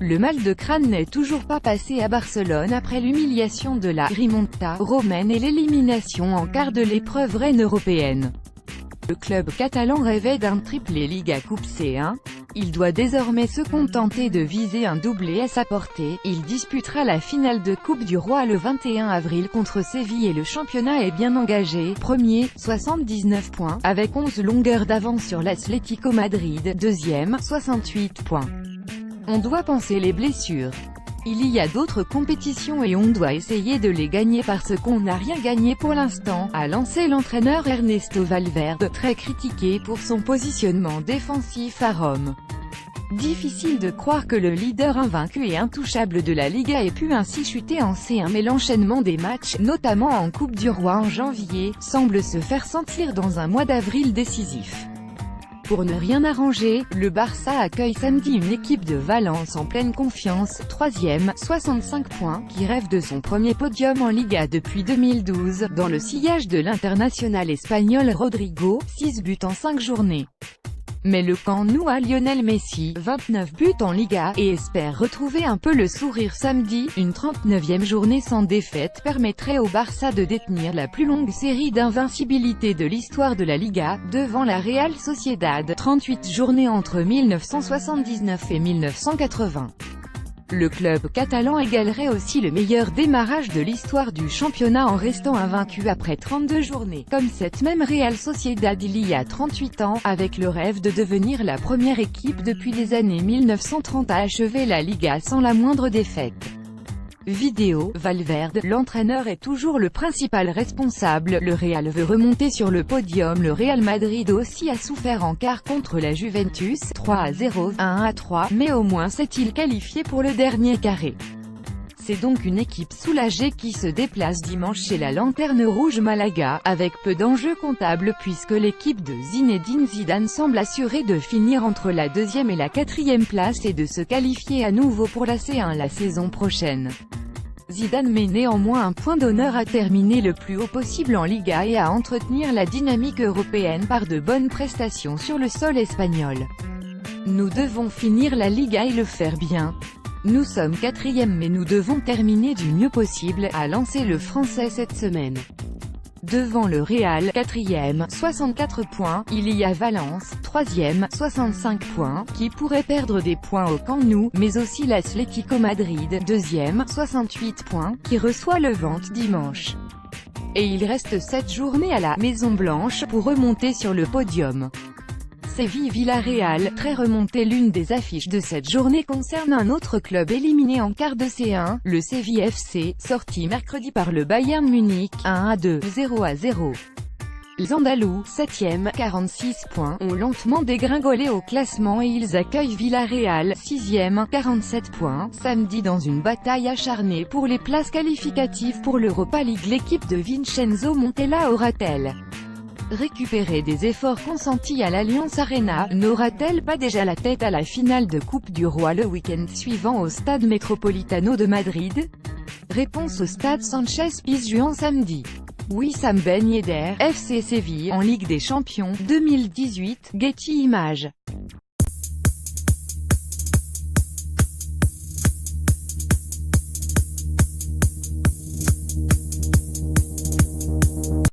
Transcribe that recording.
Le mal de crâne n'est toujours pas passé à Barcelone après l'humiliation de la remontada romaine et l'élimination en quart de l'épreuve reine européenne. Le club catalan rêvait d'un triplé Liga Coupe C1. Il doit désormais se contenter de viser un doublé à sa portée. Il disputera la finale de Coupe du Roi le 21 avril contre Séville et le championnat est bien engagé. Premier, 79 points, avec 11 longueurs d'avance sur l'Atlético Madrid. Deuxième, 68 points. On doit penser les blessures. Il y a d'autres compétitions et on doit essayer de les gagner parce qu'on n'a rien gagné pour l'instant, a lancé l'entraîneur Ernesto Valverde, très critiqué pour son positionnement défensif à Rome. Difficile de croire que le leader invaincu et intouchable de la Liga ait pu ainsi chuter en C1 mais l'enchaînement des matchs, notamment en Coupe du Roi en janvier, semble se faire sentir dans un mois d'avril décisif. Pour ne rien arranger, le Barça accueille samedi une équipe de Valence en pleine confiance, 3e, 65 points, qui rêve de son premier podium en Liga depuis 2012, dans le sillage de l'international espagnol Rodrigo, 6 buts en 5 journées. Mais le camp nou a Lionel Messi, 29 buts en Liga, et espère retrouver un peu le sourire samedi. Une 39e journée sans défaite permettrait au Barça de détenir la plus longue série d'invincibilité de l'histoire de la Liga, devant la Real Sociedad, 38 journées entre 1979 et 1980. Le club catalan égalerait aussi le meilleur démarrage de l'histoire du championnat en restant invaincu après 32 journées, comme cette même Real Sociedad il y a 38 ans, avec le rêve de devenir la première équipe depuis les années 1930 à achever la Liga sans la moindre défaite. Vidéo, Valverde, l'entraîneur est toujours le principal responsable, le Real veut remonter sur le podium. Le Real Madrid aussi a souffert en quart contre la Juventus, 3-0, 1-3, mais au moins s'est-il qualifié pour le dernier carré. C'est donc une équipe soulagée qui se déplace dimanche chez la Lanterne Rouge Malaga, avec peu d'enjeux comptables puisque l'équipe de Zinedine Zidane semble assurée de finir entre la 2e et la 4e place et de se qualifier à nouveau pour la C1 la saison prochaine. Zidane met néanmoins un point d'honneur à terminer le plus haut possible en Liga et à entretenir la dynamique européenne par de bonnes prestations sur le sol espagnol. Nous devons finir la Liga et le faire bien. Nous sommes 4e mais nous devons terminer du mieux possible, a lancé le Français cette semaine. Devant le Real, 4e, 64 points, il y a Valence, 3e, 65 points, qui pourrait perdre des points au Camp Nou, mais aussi l'Atlético Madrid, 2e, 68 points, qui reçoit le Levante dimanche. Et il reste 7 journées à la Maison Blanche pour remonter sur le podium. Séville-Villarreal, très remonté. L'une des affiches de cette journée concerne un autre club éliminé en quart de C1, le Séville FC, sorti mercredi par le Bayern Munich, 1-2, 0-0. Les Andalous, 7e, 46 points, ont lentement dégringolé au classement et ils accueillent Villarreal, 6e, 47 points, samedi dans une bataille acharnée pour les places qualificatives pour l'Europa League. L'équipe de Vincenzo Montella aura-t-elle récupérer des efforts consentis à l'Allianz Arena? N'aura-t-elle pas déjà la tête à la finale de Coupe du Roi le week-end suivant au Stade Metropolitano de Madrid? Réponse au Stade Sanchez-Pizjuan samedi. Wissam Ben Yedder, FC Séville, en Ligue des Champions, 2018, Getty Images.